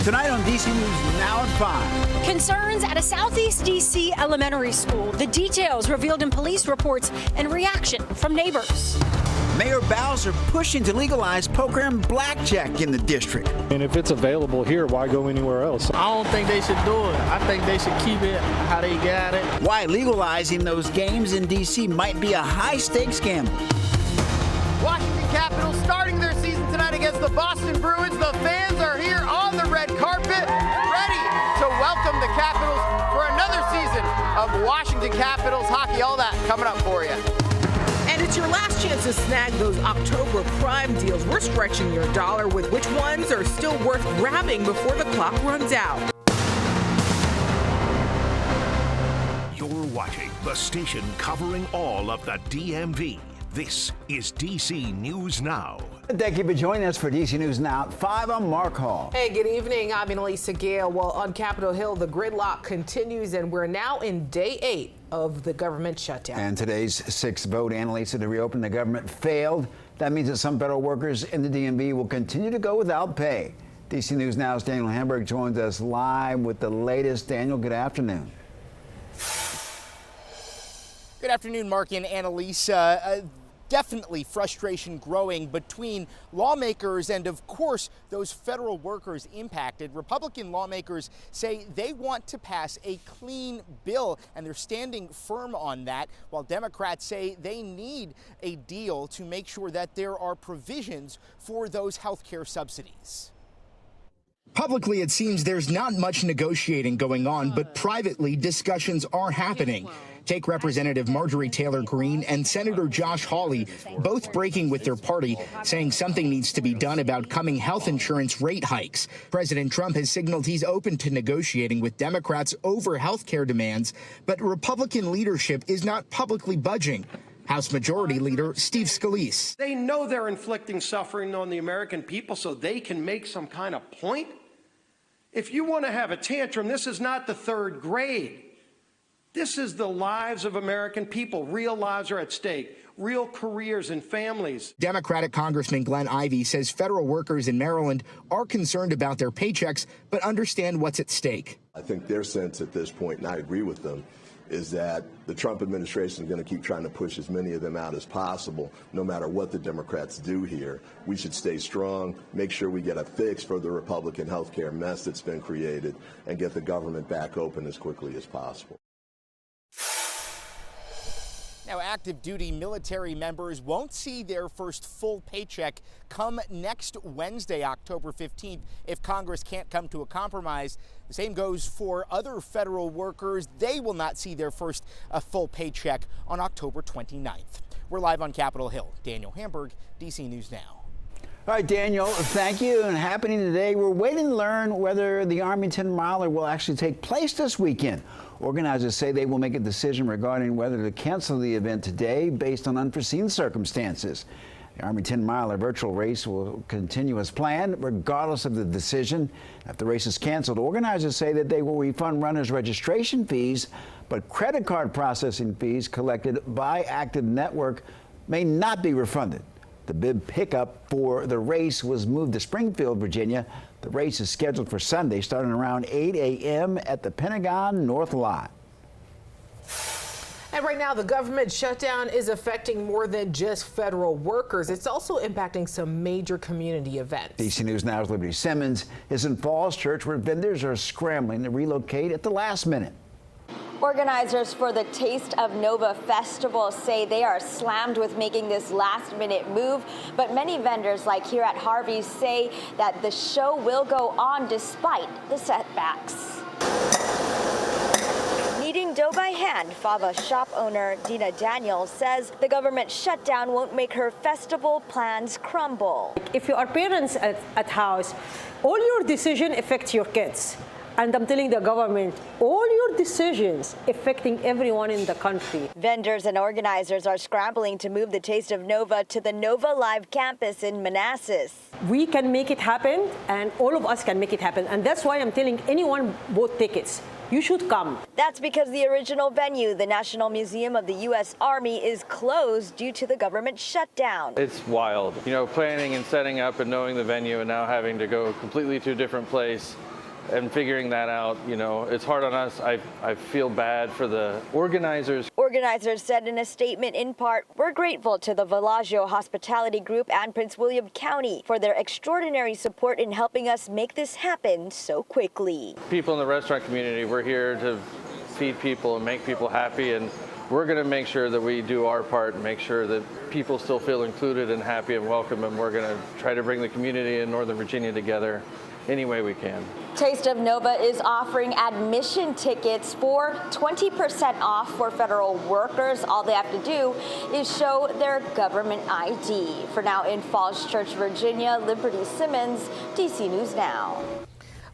Tonight on DC News Now at 5. Concerns at a Southeast DC elementary school. The details revealed in police reports and reaction from neighbors. Mayor Bowser pushing to legalize poker and blackjack in the district. And if it's available here, why go anywhere else? I don't think they should do it. I think they should keep it how they got it. Why legalizing those games in D.C. might be a high-stakes gamble. Washington Capitals starting their season tonight against the Boston Bruins. The fans are here on the red carpet, ready to welcome the Capitals for another season of Washington Capitals hockey. All that coming up for you. And it's your last chance to snag those October Prime deals. We're stretching your dollar with which ones are still worth grabbing before the clock runs out. You're watching the station covering all of the DMV. This is DC News Now. Thank you for joining us for DC News Now at 5. I'm Mark Hall. Hey, good evening. I'm Annalisa Gale. Well, on Capitol Hill, the gridlock continues, and we're now in day 8 of the government shutdown. And today's 6th vote, Annalisa, to reopen the government failed. That means that some federal workers in the DMV will continue to go without pay. DC News Now's Daniel Hamburg joins us live with the latest. Daniel, good afternoon. Good afternoon, Mark and Annalisa. Definitely frustration growing between lawmakers and, of course, those federal workers impacted. Republican lawmakers say they want to pass a clean bill, and they're standing firm on that, while Democrats say they need a deal to make sure that there are provisions for those health care subsidies. Publicly, it seems there's not much negotiating going on, but privately, discussions are happening. Take Representative Marjorie Taylor Greene and Senator Josh Hawley, both breaking with their party, saying something needs to be done about coming health insurance rate hikes. President Trump has signaled he's open to negotiating with Democrats over health care demands, but Republican leadership is not publicly budging. House Majority Leader Steve Scalise. They know they're inflicting suffering on the American people so they can make some kind of point. If you want to have a tantrum, this is not the third grade. This is the lives of American people. Real lives are at stake. Real careers and families. Democratic Congressman Glenn Ivey says federal workers in Maryland are concerned about their paychecks, but understand what's at stake. I think their sense at this point, and I agree with them, is that the Trump administration is going to keep trying to push as many of them out as possible, no matter what the Democrats do here. We should stay strong, make sure we get a fix for the Republican health care mess that's been created, and get the government back open as quickly as possible. Now, active duty military members won't see their first full paycheck come next Wednesday, October 15th, if Congress can't come to a compromise. The same goes for other federal workers. They will not see their first full paycheck on October 29th. We're live on Capitol Hill. Daniel Hamburg, DC News Now. All right, Daniel, thank you. And happening today, we're waiting to learn whether the Army 10-miler will actually take place this weekend. Organizers say they will make a decision regarding whether to cancel the event today based on unforeseen circumstances. The Army 10-miler virtual race will continue as planned, regardless of the decision. If the race is canceled, organizers say that they will refund runners' registration fees, but credit card processing fees collected by Active Network may not be refunded. The bib pickup for the race was moved to Springfield, Virginia. The race is scheduled for Sunday, starting around 8 a.m. at the Pentagon North Lot. And right now, the government shutdown is affecting more than just federal workers. It's also impacting some major community events. DC News Now's Liberty Simmons is in Falls Church, where vendors are scrambling to relocate at the last minute. Organizers for the Taste of Nova Festival say they are slammed with making this last-minute move, but many vendors, like here at Harvey's, say that the show will go on despite the setbacks. Kneading dough by hand, Fava shop owner Dina Daniels says the government shutdown won't make her festival plans crumble. If you are parents at house, all your decisions affect your kids. And I'm telling the government, all your decisions affecting everyone in the country. Vendors and organizers are scrambling to move the Taste of Nova to the Nova Live campus in Manassas. We can make it happen, and all of us can make it happen. And that's why I'm telling anyone bought tickets, you should come. That's because the original venue, the National Museum of the U.S. Army, is closed due to the government shutdown. It's wild. You know, planning and setting up and knowing the venue and now having to go completely to a different place and figuring that out, you know, it's hard on us. I feel bad for the organizers. Organizers said in a statement, in part, we're grateful to the Villaggio Hospitality Group and Prince William County for their extraordinary support in helping us make this happen so quickly. People in the restaurant community, we're here to feed people and make people happy, and we're going to make sure that we do our part and make sure that people still feel included and happy and welcome, and we're going to try to bring the community in Northern Virginia together any way we can. Taste of Nova is offering admission tickets for 20% off for federal workers. All they have to do is show their government ID. For now, in Falls Church, Virginia, Liberty Simmons, DC News Now.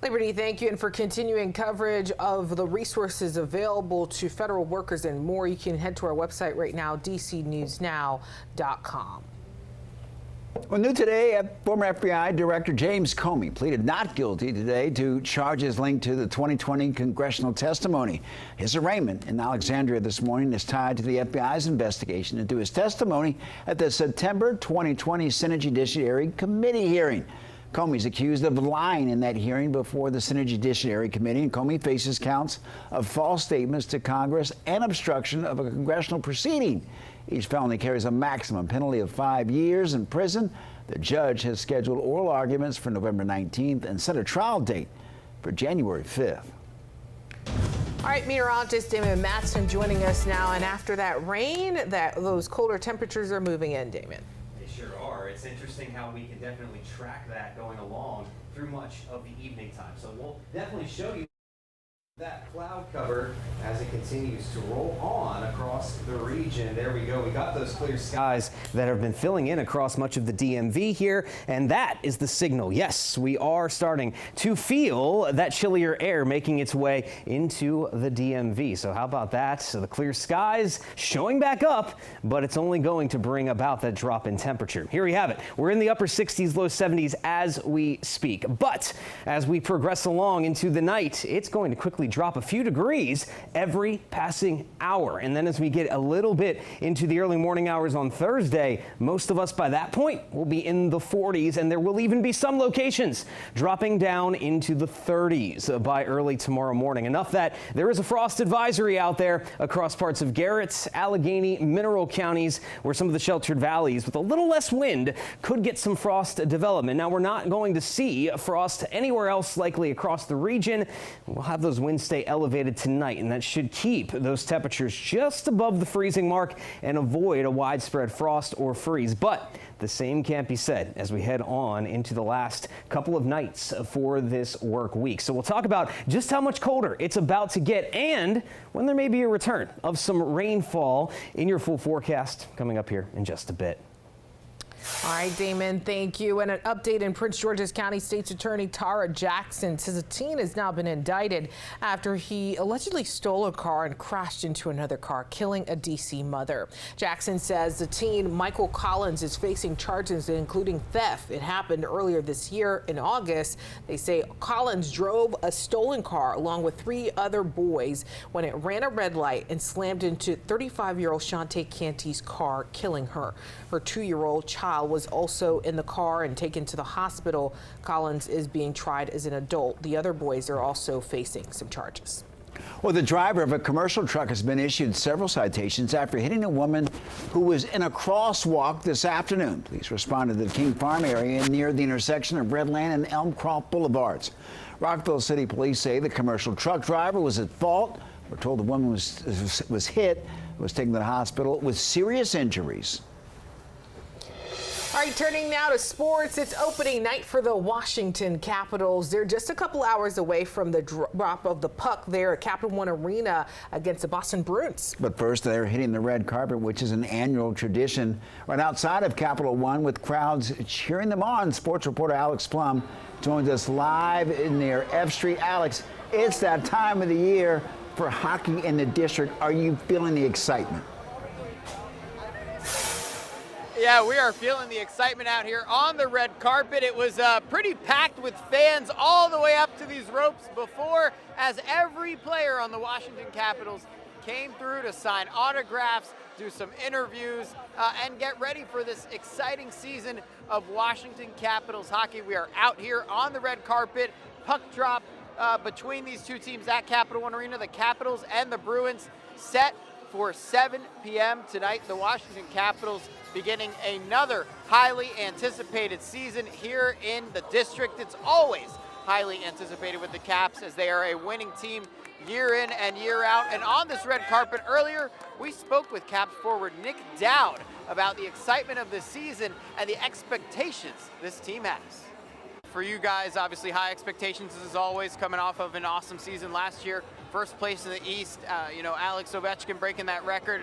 Liberty, thank you. And for continuing coverage of the resources available to federal workers and more, you can head to our website right now, dcnewsnow.com. Well, new today, former FBI Director James Comey pleaded not guilty today to charges linked to the 2020 congressional testimony. His arraignment in Alexandria this morning is tied to the FBI's investigation into his testimony at the September 2020 Senate Judiciary Committee hearing. Comey's accused of lying in that hearing before the Senate Judiciary Committee, and Comey faces counts of false statements to Congress and obstruction of a congressional proceeding. Each felony carries a maximum penalty of 5 years in prison. The judge has scheduled oral arguments for November 19th and set a trial date for January 5th. All right, meteorologist Damon Matson joining us now. And after that rain, those colder temperatures are moving in, Damon. They sure are. It's interesting how we can definitely track that going along through much of the evening time. So we'll definitely show you that cloud cover as it continues to roll on across the region. There we go. We got those clear skies that have been filling in across much of the DMV here, and that is the signal. Yes, we are starting to feel that chillier air making its way into the DMV. So how about that? So the clear skies showing back up, but it's only going to bring about that drop in temperature. Here we have it. We're in the upper 60s, low 70s as we speak. But as we progress along into the night, it's going to quickly drop a few degrees every passing hour. And then as we get a little bit into the early morning hours on Thursday, most of us by that point will be in the 40s, and there will even be some locations dropping down into the 30s by early tomorrow morning. Enough that there is a frost advisory out there across parts of Garrett, Allegheny, Mineral counties, where some of the sheltered valleys with a little less wind could get some frost development. Now, we're not going to see frost anywhere else likely across the region. We'll have those winds stay elevated tonight, and that should keep those temperatures just above the freezing mark and avoid a widespread frost or freeze. But the same can't be said as we head on into the last couple of nights for this work week. So we'll talk about just how much colder it's about to get and when there may be a return of some rainfall in your full forecast coming up here in just a bit. All right, Damon, thank you. And an update in Prince George's County State's Attorney Tara Jackson says a teen has now been indicted after he allegedly stole a car and crashed into another car, killing a D.C. mother. Jackson says the teen, Michael Collins, is facing charges including theft. It happened earlier this year in August. They say Collins drove a stolen car along with 3 other boys when it ran a red light and slammed into 35-year-old Shantae Canty's car, killing her. Her 2-year-old child was also in the car and taken to the hospital. Collins is being tried as an adult. The other boys are also facing some charges. Well, the driver of a commercial truck has been issued several citations after hitting a woman who was in a crosswalk this afternoon. Police responded to the King Farm area near the intersection of Redland and Elmcroft Boulevards. Rockville City Police say the commercial truck driver was at fault. We're told the woman was hit, was taken to the hospital with serious injuries. All right, turning now to sports. It's opening night for the Washington Capitals. They're just a couple hours away from the drop of the puck there at Capital One Arena against the Boston Bruins. But first, they're hitting the red carpet, which is an annual tradition right outside of Capital One, with crowds cheering them on. Sports reporter Alex Plum joins us live in their F Street. Alex, it's that time of the year for hockey in the district. Are you feeling the excitement? Yeah, we are feeling the excitement out here on the red carpet. It was pretty packed with fans all the way up to these ropes before, as every player on the Washington Capitals came through to sign autographs, do some interviews, and get ready for this exciting season of Washington Capitals hockey. We are out here on the red carpet, puck drop between these two teams at Capital One Arena, the Capitals and the Bruins, set for 7 p.m. tonight. The Washington Capitals beginning another highly anticipated season here in the district. It's always highly anticipated with the Caps, as they are a winning team year in and year out. And on this red carpet earlier, we spoke with Caps forward Nick Dowd about the excitement of this season and the expectations this team has. For you guys, obviously high expectations as always, coming off of an awesome season last year. First place in the East, Alex Ovechkin breaking that record.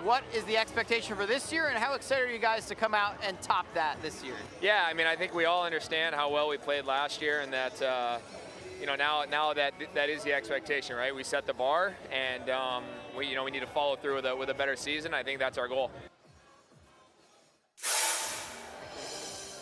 What is the expectation for this year, and how excited are you guys to come out and top that this year? Yeah, I mean, I think we all understand how well we played last year, and that, now that is the expectation, right? We set the bar, and we need to follow through with a better season. I think that's our goal.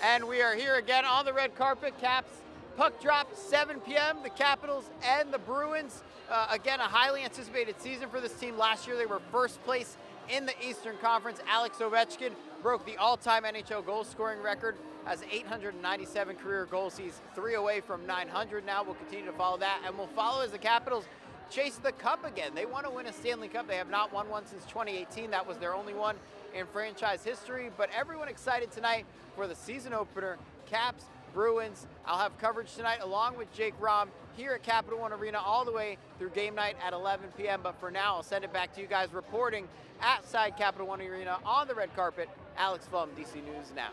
And we are here again on the red carpet. Caps puck drop 7 p.m. The Capitals and the Bruins. Again, a highly anticipated season for this team. Last year they were first place in the Eastern Conference. Alex Ovechkin broke the all-time NHL goal scoring record, has 897 career goals. He's 3 away from 900 now. We'll continue to follow that, and we'll follow as the Capitals chase the cup again. They want to win a Stanley Cup. They have not won one since 2018. That was their only one in franchise history. But everyone excited tonight for the season opener, Caps, Bruins. I'll have coverage tonight along with Jake Rom here at Capital One Arena all the way through game night at 11 p.m. But for now, I'll send it back to you guys reporting outside Capital One Arena on the red carpet. Alex Flum, DC News Now.